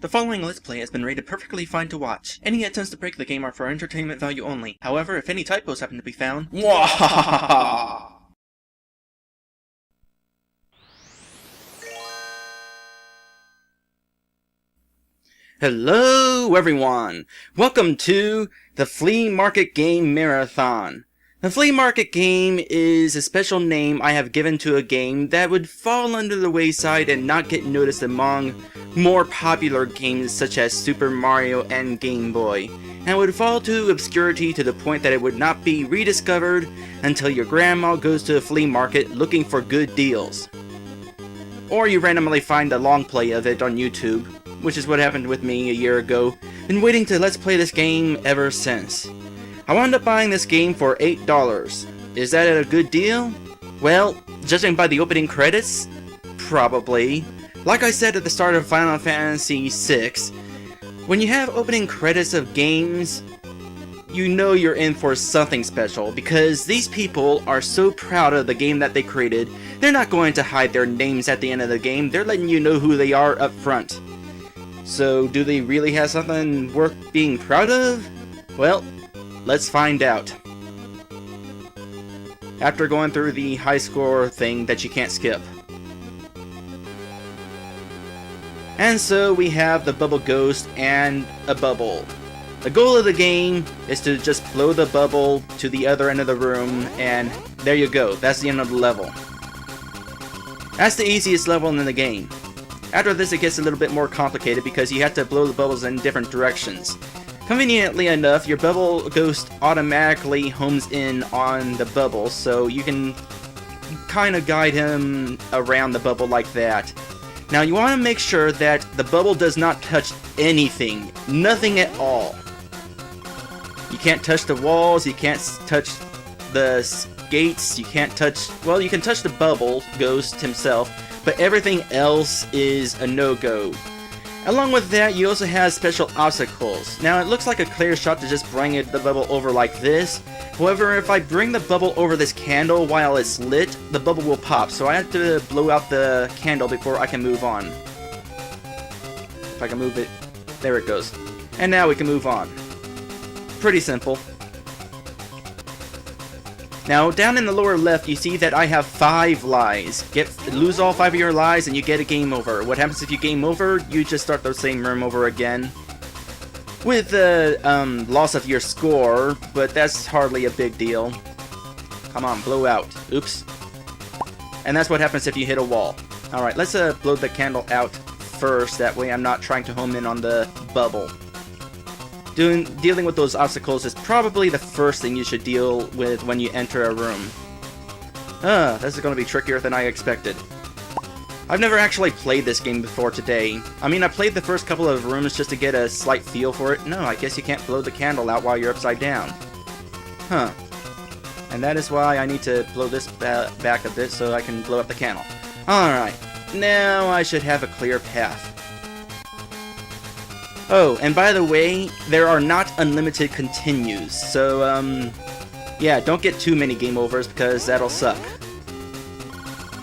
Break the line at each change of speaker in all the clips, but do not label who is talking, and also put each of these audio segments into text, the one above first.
The following Let's Play has been rated perfectly fine to watch. Any attempts to break the game are for entertainment value only. However, if any typos happen to be found, mwahahaha! Hello everyone! Welcome to the Flea Market Game Marathon. The Flea Market Game is a special name I have given to a game that would fall under the wayside and not get noticed among more popular games such as Super Mario and Game Boy, and would fall to obscurity to the point that it would not be rediscovered until your grandma goes to a flea market looking for good deals. Or you randomly find a long play of it on YouTube, which is what happened with me a year ago. Been waiting to Let's Play this game ever since. I wound up buying this game for $8. Is that a good deal? Well, judging by the opening credits, probably. Like I said at the start of Final Fantasy VI, when you have opening credits of games, you know you're in for something special, because these people are so proud of the game that they created, they're not going to hide their names at the end of the game, they're letting you know who they are up front. So, do they really have something worth being proud of? Well, let's find out. After going through the high score thing that you can't skip. And so we have the bubble ghost and a bubble. The goal of the game is to just blow the bubble to the other end of the room, and there you go, that's the end of the level. That's the easiest level in the game. After this it gets a little bit more complicated because you have to blow the bubbles in different directions. Conveniently enough, your bubble ghost automatically homes in on the bubble, so you can kind of guide him around the bubble like that. Now you want to make sure that the bubble does not touch anything, nothing at all. You can't touch the walls, you can't touch the gates, you can't touch, well, you can touch the bubble ghost himself, but everything else is a no-go. Along with that, you also have special obstacles. Now, it looks like a clear shot to just bring the bubble over like this. However, if I bring the bubble over this candle while it's lit, the bubble will pop. So I have to blow out the candle before I can move on. If I can move it. There it goes. And now we can move on. Pretty simple. Now, down in the lower left, you see that I have 5 lives. Lose all 5 of your lives and you get a game over. What happens if you game over? You just start the same room over again. With the loss of your score, but that's hardly a big deal. Come on, blow out. Oops. And that's what happens if you hit a wall. Alright, let's blow the candle out first. That way I'm not trying to home in on the bubble. Dealing with those obstacles is probably the first thing you should deal with when you enter a room. This is going to be trickier than I expected. I've never actually played this game before today. I mean, I played the first couple of rooms just to get a slight feel for it. No, I guess you can't blow the candle out while you're upside down. Huh. And that is why I need to blow this back a bit so I can blow up the candle. Alright, now I should have a clear path. Oh, and by the way, there are not unlimited continues, so, yeah, don't get too many game overs because that'll suck.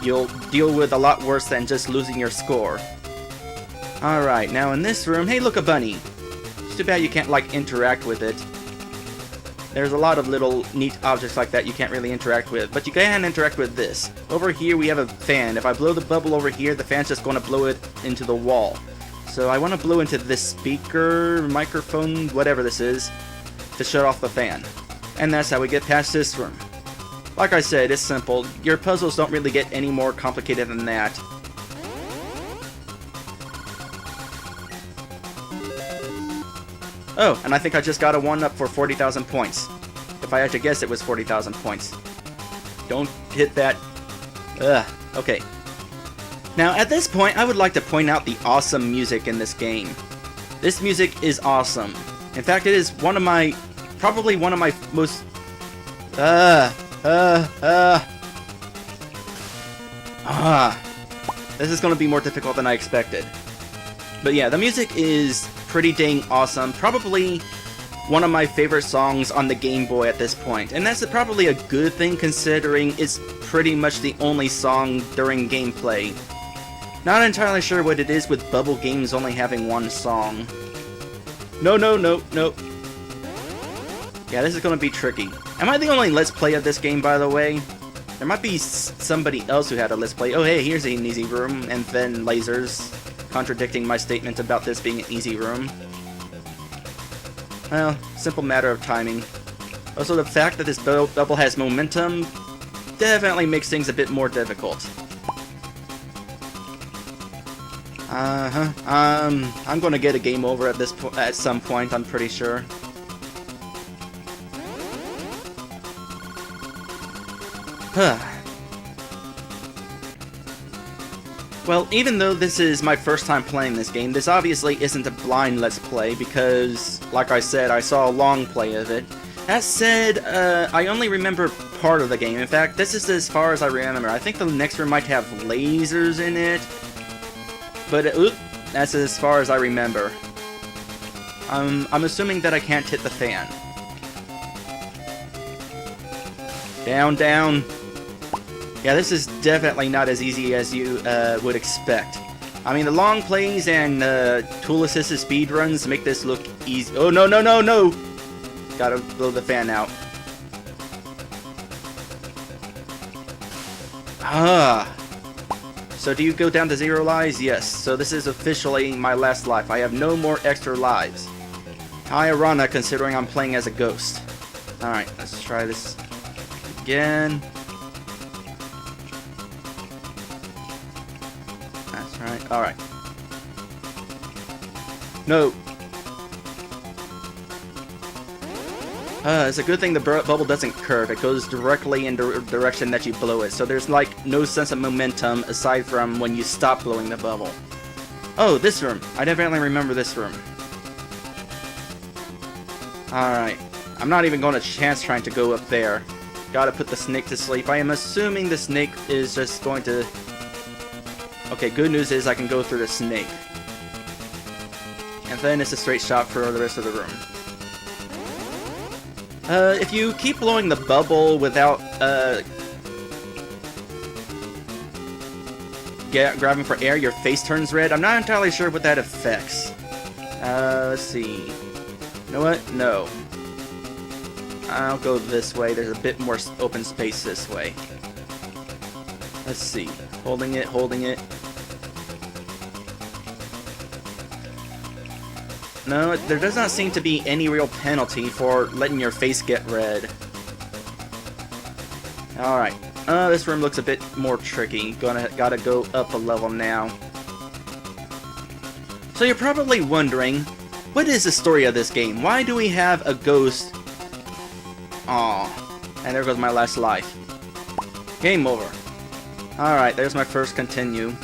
You'll deal with a lot worse than just losing your score. Alright, now in this room, hey look, a bunny! It's too bad you can't, like, interact with it. There's a lot of little neat objects like that you can't really interact with, but you can interact with this. Over here we have a fan. If I blow the bubble over here, the fan's just going to blow it into the wall. So I want to blow into this speaker, microphone, whatever this is, to shut off the fan. And that's how we get past this room. Like I said, it's simple. Your puzzles don't really get any more complicated than that. Oh, and I think I just got a 1-up for 40,000 points. If I had to guess, it was 40,000 points. Don't hit that. Ugh, okay. Now, at this point, I would like to point out the awesome music in this game. This music is awesome. In fact, it is probably one of my most... This is going to be more difficult than I expected. But yeah, the music is pretty dang awesome. Probably one of my favorite songs on the Game Boy at this point. And that's probably a good thing considering it's pretty much the only song during gameplay. Not entirely sure what it is with bubble games only having one song. No, no, no, no. Yeah, this is gonna be tricky. Am I the only Let's Play of this game, by the way? There might be somebody else who had a Let's Play. Oh, hey, here's an easy room, and then lasers, contradicting my statement about this being an easy room. Well, simple matter of timing. Also, the fact that this bubble has momentum definitely makes things a bit more difficult. I'm gonna get a game over at some point, I'm pretty sure. Well, even though this is my first time playing this game, this obviously isn't a blind Let's Play because, like I said, I saw a long play of it. That said, I only remember part of the game. In fact, this is as far as I remember. I think the next room might have lasers in it. But, that's as far as I remember. I'm assuming that I can't hit the fan. Down, down. Yeah, this is definitely not as easy as you would expect. I mean, the long plays and tool-assisted speedruns make this look easy. Oh, no, no, no, no! Gotta blow the fan out. Ah! So do you go down to 0 lives? Yes. So this is officially my last life. I have no more extra lives. How ironic, considering I'm playing as a ghost. Alright, let's try this again. That's right. Alright. No. It's a good thing the bubble doesn't curve. It goes directly in the direction that you blow it. So there's like no sense of momentum aside from when you stop blowing the bubble. Oh, this room. I definitely remember this room. Alright. I'm not even going to chance trying to go up there. Gotta put the snake to sleep. I am assuming the snake is just going to... Okay, good news is I can go through the snake. And then it's a straight shot for the rest of the room. If you keep blowing the bubble without, grabbing for air, your face turns red. I'm not entirely sure what that affects. Let's see. You know what? No. I'll go this way. There's a bit more open space this way. Let's see. Holding it, holding it. No, there does not seem to be any real penalty for letting your face get red. Alright. This room looks a bit more tricky. Gotta go up a level now. So you're probably wondering, what is the story of this game? Why do we have a ghost? Aw. And there goes my last life. Game over. Alright, there's my first continue.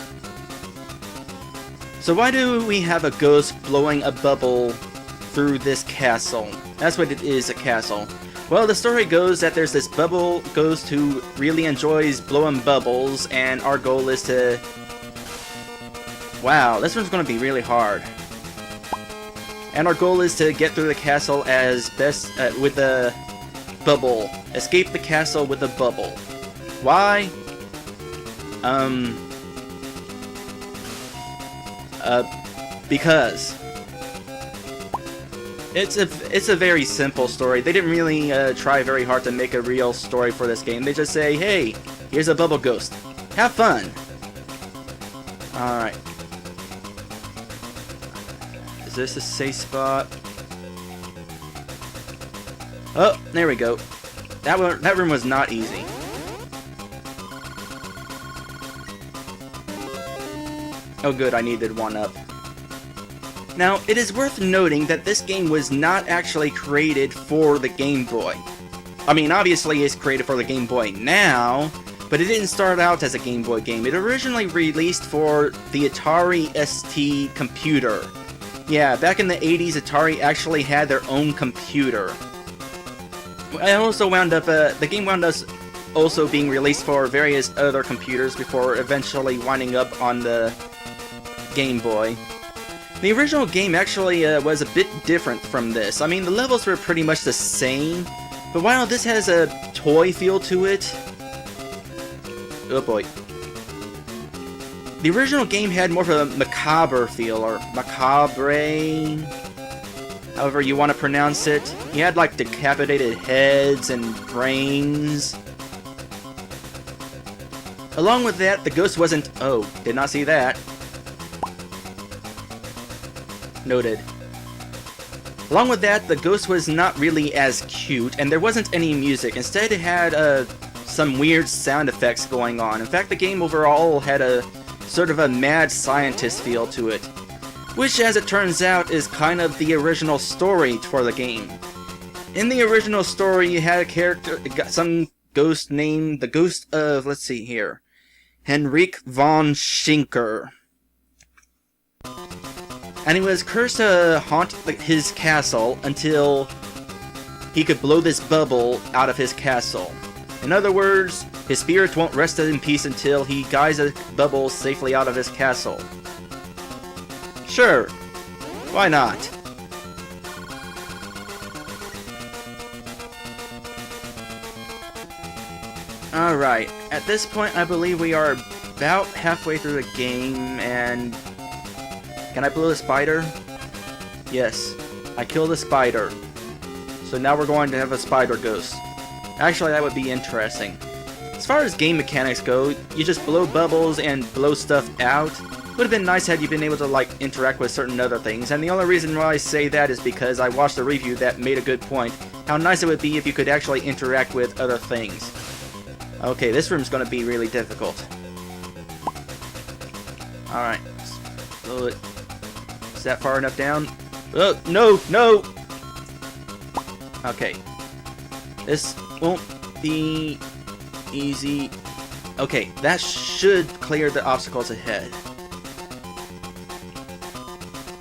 So why do we have a ghost blowing a bubble through this castle? That's what it is, a castle. Well, the story goes that there's this bubble ghost who really enjoys blowing bubbles, and our goal is to... Wow, this one's going to be really hard. And our goal is to get through the castle as best with the bubble. Escape the castle with a bubble. Why? Because it's a very simple story. They didn't really try very hard to make a real story for this game. They just say, hey, here's a bubble ghost. Have fun. Alright. Is this a safe spot? Oh, there we go. That room was not easy. Oh good, I needed one up. Now, it is worth noting that this game was not actually created for the Game Boy. I mean, obviously it's created for the Game Boy now, but it didn't start out as a Game Boy game. It originally released for the Atari ST computer. Yeah, back in the 80s, Atari actually had their own computer. I also wound up, the game wound up also being released for various other computers before eventually winding up on the Game Boy. The original game actually was a bit different from this. I mean, the levels were pretty much the same, but while this has a toy feel to it... Oh boy. The original game had more of a macabre feel, or macabre, however you want to pronounce it. You had like decapitated heads and brains. Along with that, the ghost wasn't... Oh, did not see that. Noted. Along with that, the ghost was not really as cute, and there wasn't any music. Instead, it had some weird sound effects going on. In fact, the game overall had a sort of a mad scientist feel to it, which, as it turns out, is kind of the original story for the game. In the original story, you had a character, some ghost named the Ghost of, let's see here, Henrik von Schinker. And he was cursed to haunt his castle until he could blow this bubble out of his castle. In other words, his spirit won't rest in peace until he guides a bubble safely out of his castle. Sure, why not? Alright, at this point I believe we are about halfway through the game, and... Can I blow the spider? Yes, I killed the spider. So now we're going to have a spider ghost. Actually, that would be interesting. As far as game mechanics go, you just blow bubbles and blow stuff out. Would have been nice had you been able to like interact with certain other things, and the only reason why I say that is because I watched a review that made a good point. How nice it would be if you could actually interact with other things. Okay, this room's gonna be really difficult. Alright, blow it. Is that far enough down? Oh, no, no! Okay. This won't be easy. Okay, that should clear the obstacles ahead.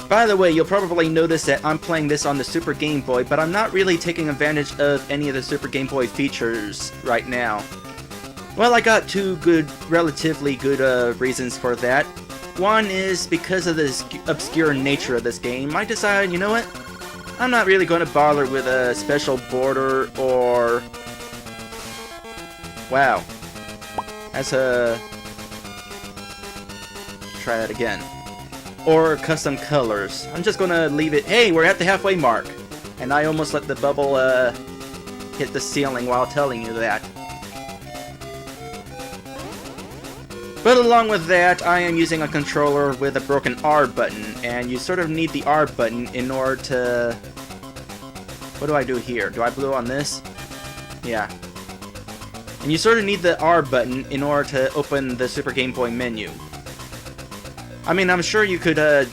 By the way, you'll probably notice that I'm playing this on the Super Game Boy, but I'm not really taking advantage of any of the Super Game Boy features right now. Well, I got two relatively good reasons for that. One is because of the obscure nature of this game. I decided, you know what? I'm not really going to bother with a special border or... Wow. That's a... Try that again. Or custom colors. I'm just going to leave it... Hey, we're at the halfway mark! And I almost let the bubble hit the ceiling while telling you that. But along with that, I am using a controller with a broken R button, and you sort of need the R button in order to... What do I do here? Do I blow on this? Yeah. And you sort of need the R button in order to open the Super Game Boy menu. I mean, I'm sure you could, I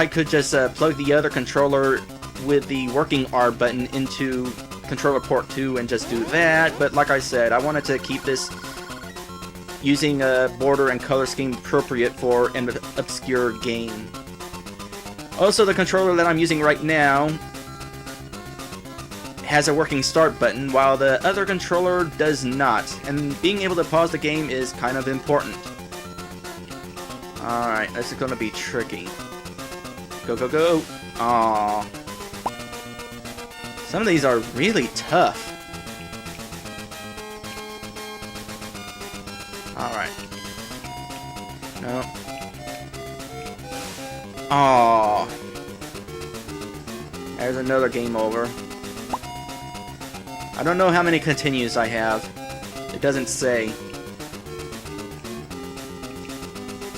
could just plug the other controller with the working R button into controller port 2 and just do that, but like I said, I wanted to keep this using a border and color scheme appropriate for an obscure game. Also, the controller that I'm using right now has a working start button, while the other controller does not, and being able to pause the game is kind of important. Alright, this is gonna be tricky. Go, go, go! Aww. Some of these are really tough. Alright. No. Aww. There's another game over. I don't know how many continues I have. It doesn't say.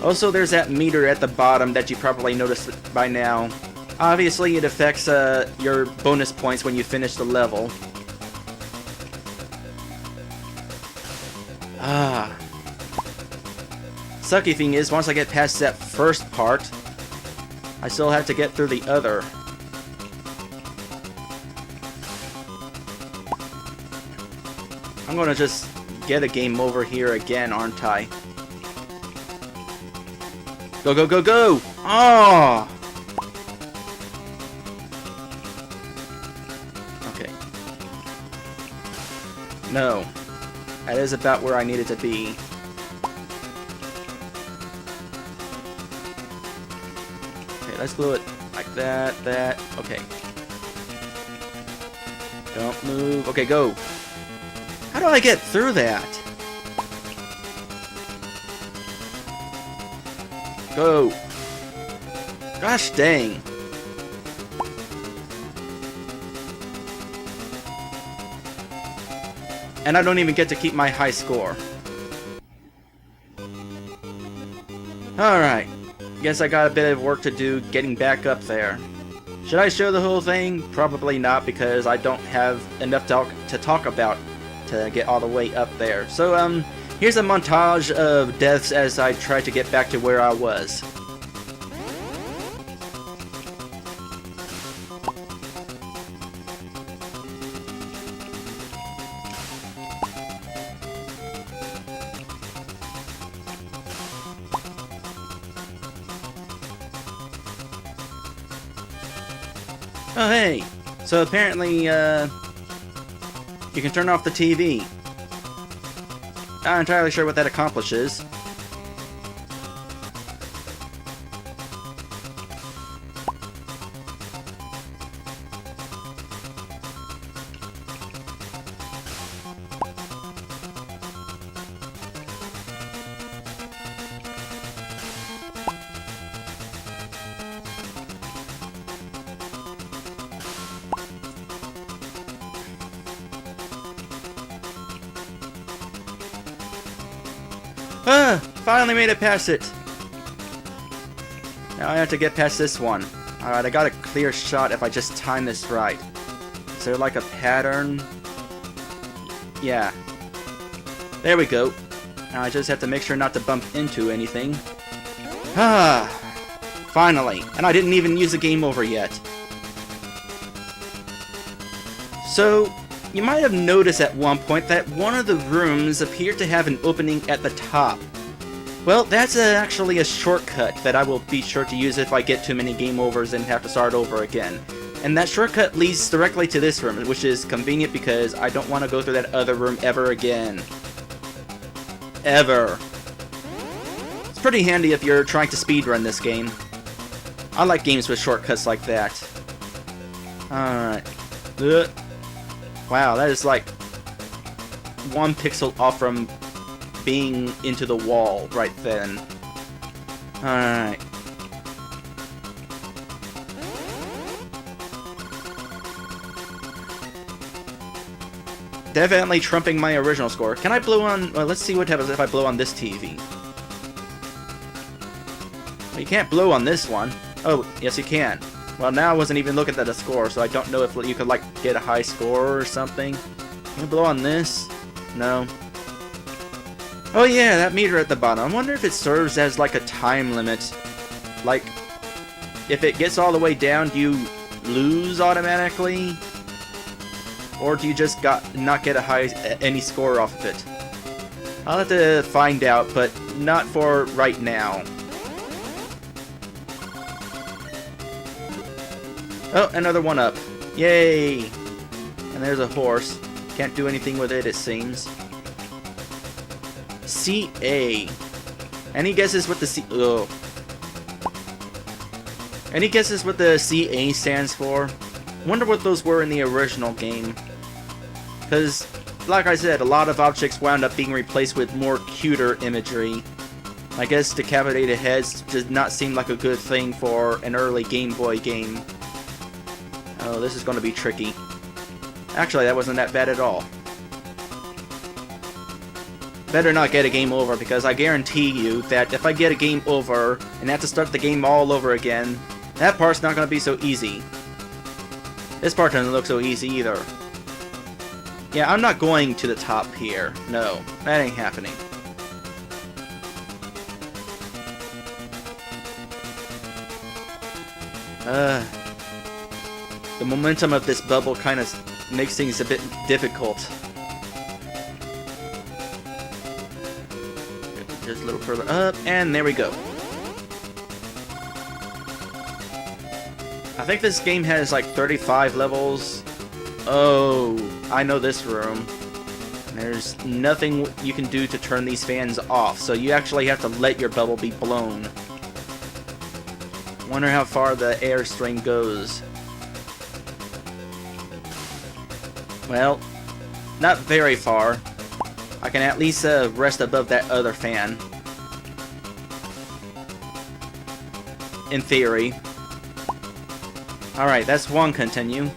Also, there's that meter at the bottom that you probably noticed by now. Obviously, it affects your bonus points when you finish the level. Ah. Sucky thing is, once I get past that first part, I still have to get through the other. I'm gonna just get a game over here again, aren't I? Go, go, go, go! Oh! Okay. No. That is about where I needed to be. Okay, let's blow it like that, that. Okay. Don't move. Okay, go. How do I get through that? Go! Gosh dang! And I don't even get to keep my high score. Alright. Guess I got a bit of work to do getting back up there. Should I show the whole thing? Probably not, because I don't have enough to talk about to get all the way up there. So, here's a montage of deaths as I try to get back to where I was. Oh hey, so apparently you can turn off the TV. Not entirely sure what that accomplishes. Ah! Finally made it past it! Now I have to get past this one. Alright, I got a clear shot if I just time this right. Is there like a pattern? Yeah. There we go. Now I just have to make sure not to bump into anything. Ah! Finally! And I didn't even use the game over yet. So, you might have noticed at one point that one of the rooms appeared to have an opening at the top. Well, that's actually a shortcut that I will be sure to use if I get too many game overs and have to start over again. And that shortcut leads directly to this room, which is convenient because I don't want to go through that other room ever again. Ever. It's pretty handy if you're trying to speedrun this game. I like games with shortcuts like that. Alright. Wow, that is like 1 pixel off from being into the wall right then. Alright. Definitely trumping my original score. Can I blow on... Well, let's see what happens if I blow on this TV. Well, you can't blow on this one. Oh, yes you can. Well, now I wasn't even looking at the score, so I don't know if you could, like, get a high score or something. Can you blow on this? No. Oh yeah, that meter at the bottom. I wonder if it serves as, like, a time limit. Like, if it gets all the way down, do you lose automatically? Or do you just not get any score off of it? I'll have to find out, but not for right now. Oh, another one up. Yay! And there's a horse. Can't do anything with it, it seems. CA. Any guesses what the C... Oh. Any guesses what the CA stands for? Wonder what those were in the original game. Because, like I said, a lot of objects wound up being replaced with more cuter imagery. I guess decapitated heads did not seem like a good thing for an early Game Boy game. Oh, this is going to be tricky. Actually, that wasn't that bad at all. Better not get a game over, because I guarantee you that if I get a game over and have to start the game all over again, that part's not going to be so easy. This part doesn't look so easy either. Yeah, I'm not going to the top here. No, that ain't happening. The momentum of this bubble kind of makes things a bit difficult. Just a little further up, and there we go. I think this game has like 35 levels. Oh, I know this room. There's nothing you can do to turn these fans off, so you actually have to let your bubble be blown. Wonder how far the air string goes. Well, not very far. I can at least rest above that other fan. in theory. Alright, that's one continue.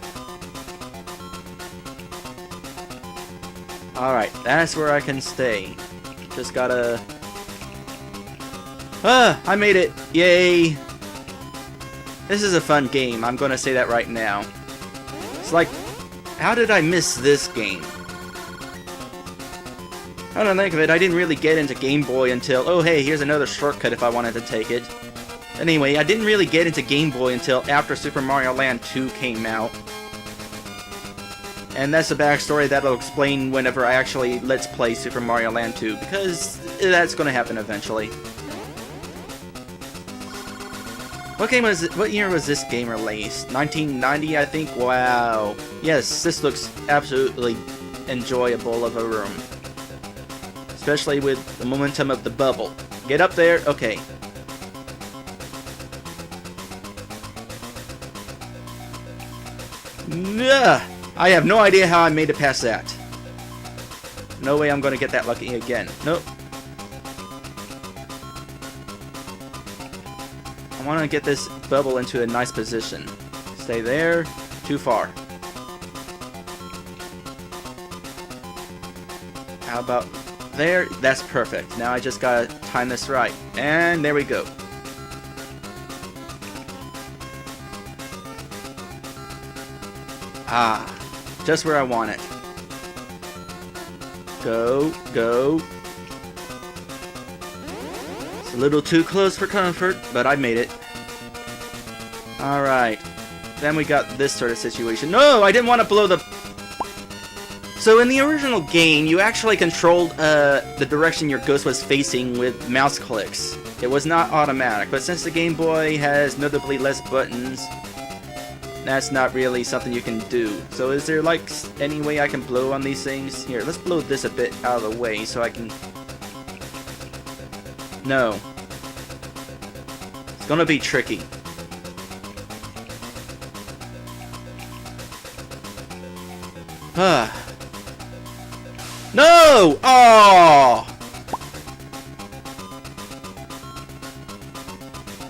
Alright, that's where I can stay. Just gotta... I made it! Yay! This is a fun game, I'm gonna say that right now. It's like, how did I miss this game? I don't think of it, I didn't really get into Game Boy until... Oh hey, here's another shortcut if I wanted to take it. Anyway, I didn't really get into Game Boy until after Super Mario Land 2 came out. And that's a backstory that I'll explain whenever I actually Let's Play Super Mario Land 2, because that's gonna happen eventually. What year was this game released? 1990, I think? Wow. Yes, this looks absolutely enjoyable of a room. Especially with the momentum of the bubble. Get up there? Okay. Ugh. I have no idea how I made it past that. No way I'm gonna get that lucky again. Nope. I want to get this bubble into a nice position. Stay there. Too far. How about there? That's perfect. Now I just gotta time this right. And there we go. Ah. Just where I want it. Go, go. It's a little too close for comfort, but I made it. Alright. Then we got this sort of situation. No, I didn't want to blow the... So in the original game, you actually controlled the direction your ghost was facing with mouse clicks. It was not automatic, but since the Game Boy has notably less buttons, that's not really something you can do. So is there like any way I can blow on these things? Here, let's blow this a bit out of the way so I can... No. It's gonna be tricky. No! Oh!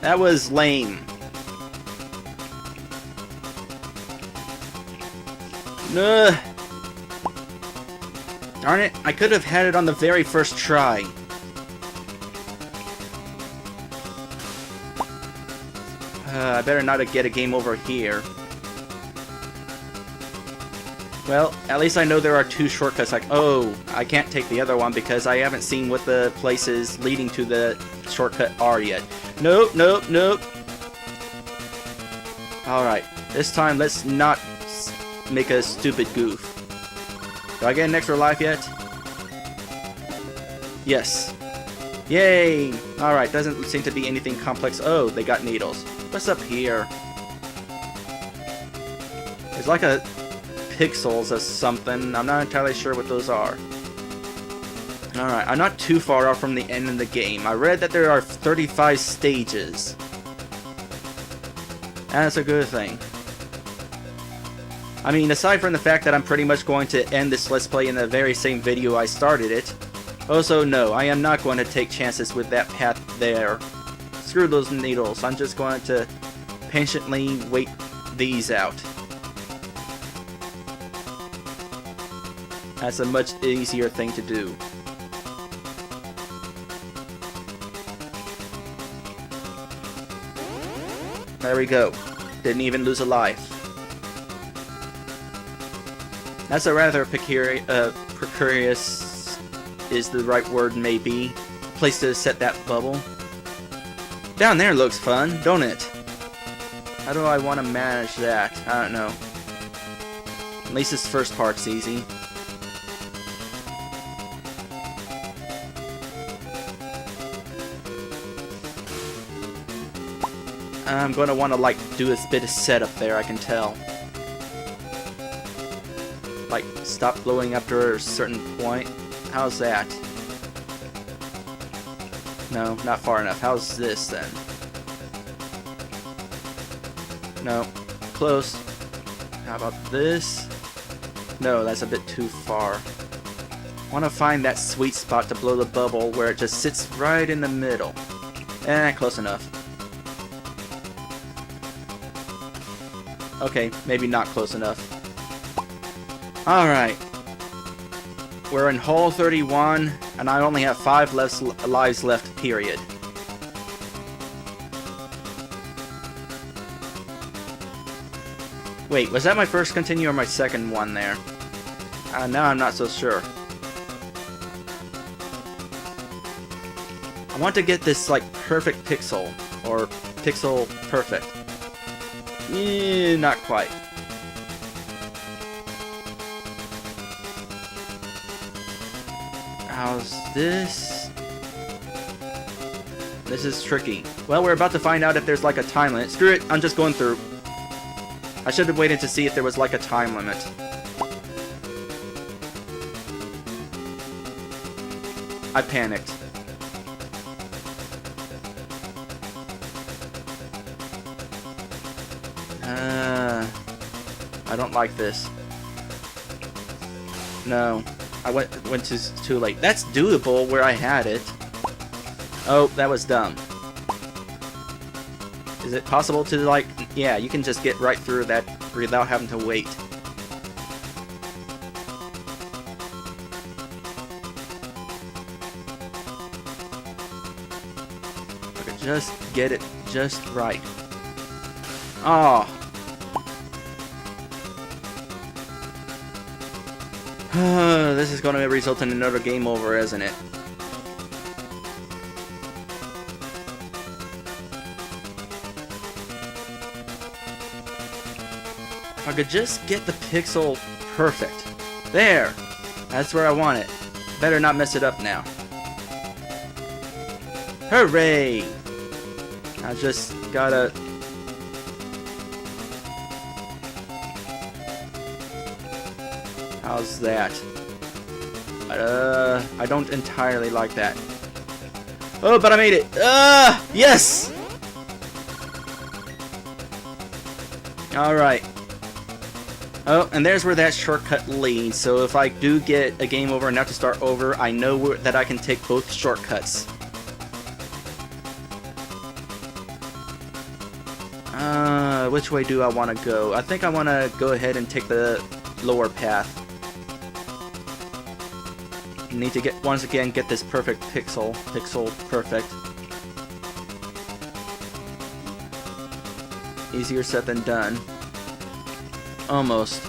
That was lame. Ugh. Darn it, I could have had it on the very first try. I better not get a game over here. Well, at least I know there are two shortcuts. Like, oh, I can't take the other one because I haven't seen what the places leading to the shortcut are yet. Nope, nope, nope. Alright, this time let's not make a stupid goof. Do I get an extra life yet? Yes. Yay! Alright, doesn't seem to be anything complex. Oh, they got needles. What's up here? There's like a pixels or something. I'm not entirely sure what those are. Alright, I'm not too far off from the end of the game. I read that there are 35 stages. That's a good thing. I mean, aside from the fact that I'm pretty much going to end this Let's Play in the very same video I started it. Also, no, I am not going to take chances with that path there. Screw those needles. I'm just going to patiently wait these out. That's a much easier thing to do. There we go. Didn't even lose a life. That's a rather precarious is the right word, maybe, place to set that bubble. Down there looks fun, don't it? How do I want to manage that? I don't know. At least this first part's easy. I'm gonna want to like do a bit of setup there, I can tell. Like, stop blowing after a certain point. How's that? No, not far enough. How's this then? No, close. How about this? No, that's a bit too far. I want to find that sweet spot to blow the bubble where it just sits right in the middle. Close enough. Okay, maybe not close enough. Alright. We're in hole 31, and I only have 5 lives left, period. Wait, was that my first continue or my second one there? Now I'm not so sure. I want to get this, like, perfect pixel. Or pixel perfect. Not quite. How's this? This is tricky. Well, we're about to find out if there's, like, a time limit. Screw it, I'm just going through. I should have waited to see if there was, like, a time limit. I panicked. I don't like this. No, I went too late. That's doable where I had it. Oh, that was dumb. Is it possible to, like... Yeah, you can just get right through that without having to wait. Okay, just get it just right. Oh. This is going to result in another game over, isn't it? If I could just get the pixel perfect. There! That's where I want it. Better not mess it up now. Hooray! I just gotta... How's that? I don't entirely like that. Oh, but I made it! Yes! Alright. Oh, and there's where that shortcut leads, so if I do get a game over and have to start over, I know that I can take both shortcuts. Which way do I want to go? I think I want to go ahead and take the lower path. Need to once again get this perfect pixel perfect. Easier said than done. Almost.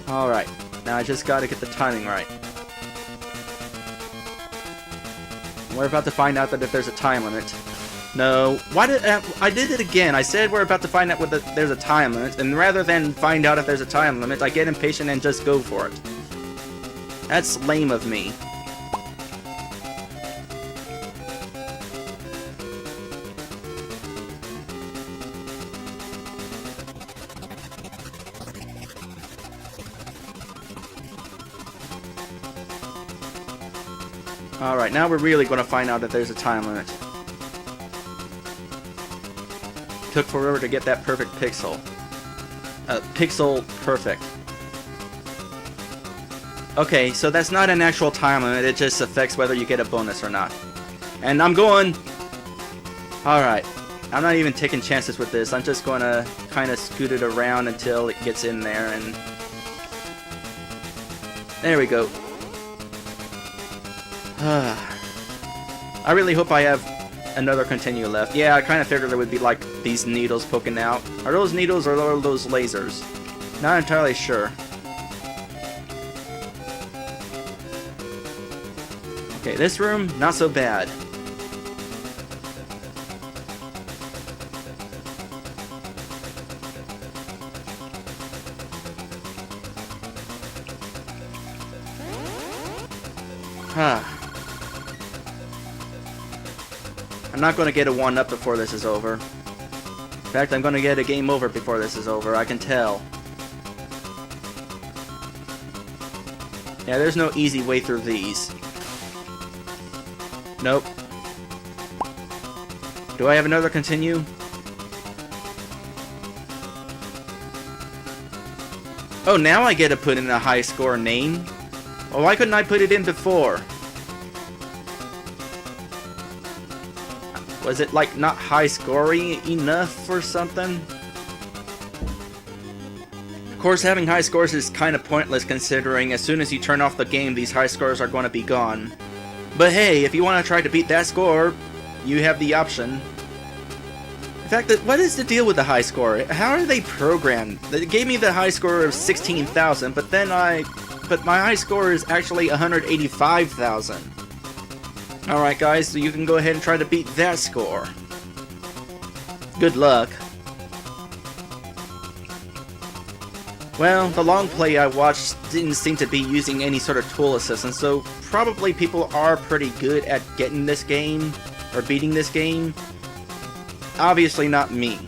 Alright, now I just gotta get the timing right. We're about to find out that if there's a time limit. No, why did I did it again? I said we're about to find out whether there's a time limit, and rather than find out if there's a time limit, I get impatient and just go for it. That's lame of me. Alright, now we're really going to find out if there's a time limit. Took forever to get that perfect pixel. Pixel perfect. Okay, so that's not an actual time limit, it just affects whether you get a bonus or not. And I'm going... Alright, I'm not even taking chances with this, I'm just going to kind of scoot it around until it gets in there and... There we go. I really hope I have another continue left. Yeah, I kind of figured there would be like these needles poking out. Are those needles or are those lasers? Not entirely sure. Okay, this room, not so bad. I'm not going to get a 1-up before this is over. In fact, I'm going to get a game over before this is over, I can tell. Yeah, there's no easy way through these. Nope. Do I have another continue? Oh, now I get to put in a high score name? Well, why couldn't I put it in before? Was it like not high scoring enough or something? Of course, having high scores is kind of pointless considering as soon as you turn off the game, these high scores are going to be gone. But hey, if you want to try to beat that score, you have the option. In fact, what is the deal with the high score? How are they programmed? They gave me the high score of 16,000, but my high score is actually 185,000. Alright guys, so you can go ahead and try to beat that score. Good luck. Well, the long play I watched didn't seem to be using any sort of tool assistance, so probably people are pretty good at getting this game, or beating this game. Obviously not me.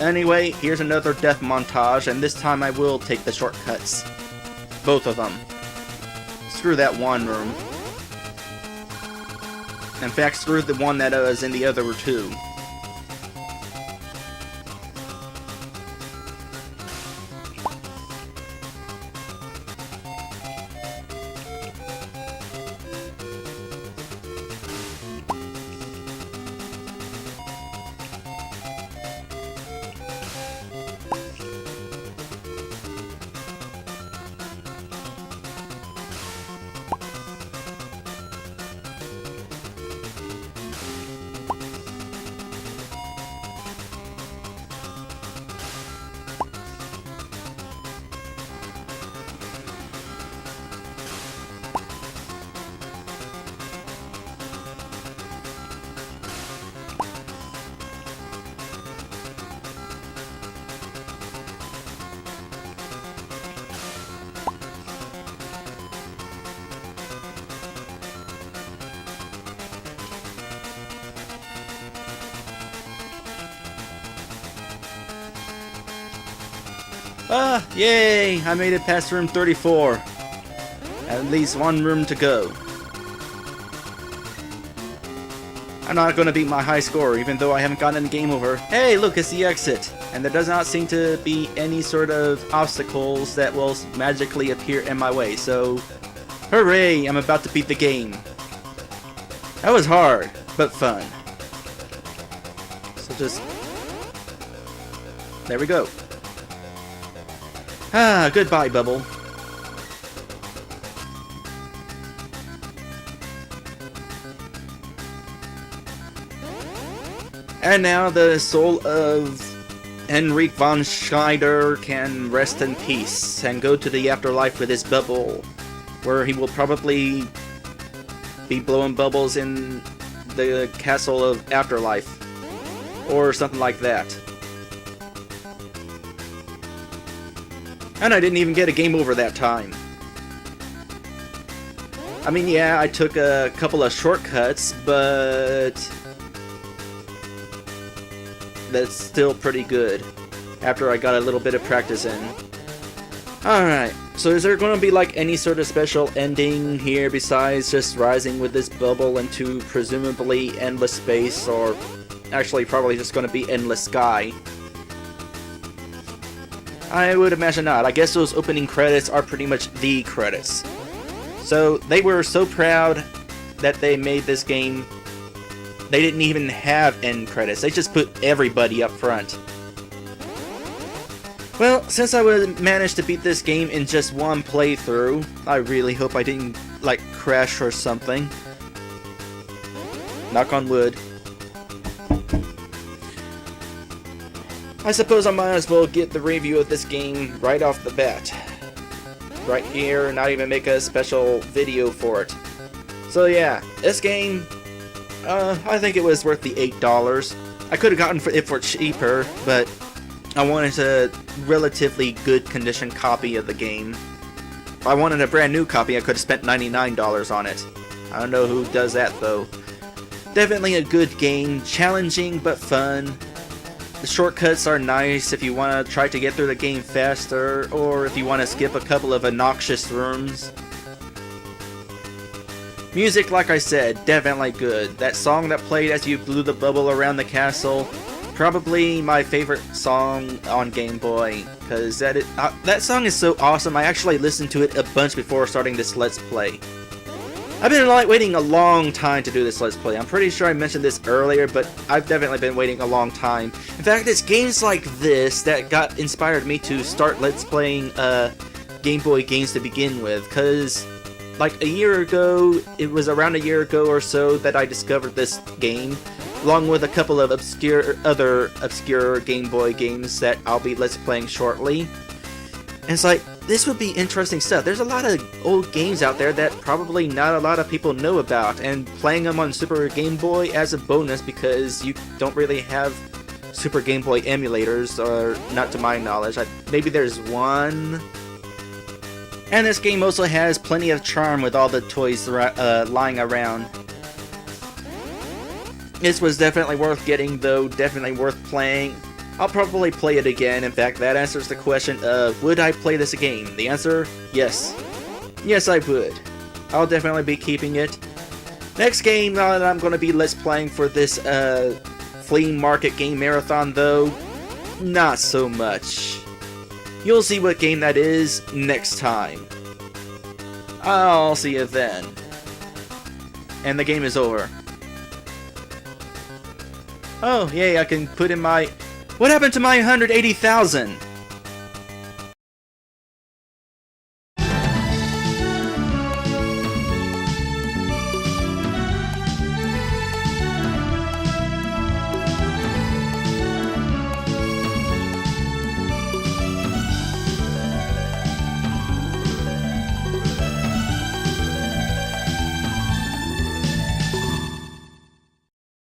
Anyway, here's another death montage, and this time I will take the shortcuts. Both of them. Screw that one room. In fact, screw the one that was in the other two. Yay! I made it past room 34. At least one room to go. I'm not gonna beat my high score, even though I haven't gotten any game over. Hey, look, it's the exit! And there does not seem to be any sort of obstacles that will magically appear in my way, so... Hooray! I'm about to beat the game. That was hard, but fun. So just... There we go. Ah, goodbye, Bubble. And now the soul of Henrik von Scheider can rest in peace and go to the afterlife with his Bubble, where he will probably be blowing bubbles in the castle of afterlife, or something like that. And I didn't even get a game over that time. I mean, yeah, I took a couple of shortcuts, but that's still pretty good after I got a little bit of practice in. Alright, so is there going to be like any sort of special ending here besides just rising with this bubble into presumably endless space, or actually probably just going to be endless sky? I would imagine not. I guess those opening credits are pretty much the credits. So they were so proud that they made this game, they didn't even have end credits. They just put everybody up front. Well, since I managed to beat this game in just one playthrough, I really hope I didn't, like, crash or something. Knock on wood. I suppose I might as well get the review of this game right off the bat. Right here, not even make a special video for it. So yeah, this game, I think it was worth the $8. I could have gotten it for cheaper, but I wanted a relatively good condition copy of the game. If I wanted a brand new copy, I could have spent $99 on it. I don't know who does that though. Definitely a good game, challenging but fun. The shortcuts are nice if you want to try to get through the game faster, or if you want to skip a couple of obnoxious rooms. Music, like I said, definitely good. That song that played as you blew the bubble around the castle, Probably my favorite song on Game Boy, because that song is so awesome. I actually listened to it a bunch before starting this Let's Play. I've been waiting a long time to do this Let's Play. I'm pretty sure I mentioned this earlier, but I've definitely been waiting a long time. In fact, it's games like this that got inspired me to start Let's Playing Game Boy games to begin with, because like a year ago, it was around a year ago or so that I discovered this game, along with a couple of other obscure Game Boy games that I'll be Let's Playing shortly. And it's like, this would be interesting stuff. There's a lot of old games out there that probably not a lot of people know about, and playing them on Super Game Boy as a bonus because you don't really have Super Game Boy emulators, or not to my knowledge. Maybe there's one. And this game also has plenty of charm with all the toys lying around. This was definitely worth getting, though, definitely worth playing. I'll probably play it again. In fact, that answers the question of, would I play this again? The answer, yes. Yes, I would. I'll definitely be keeping it. Next game that I'm going to be Let's Playing for this flea market game marathon, though, not so much. You'll see what game that is next time. I'll see you then. And the game is over. Oh, yay, I can put in my... What happened to my 180,000?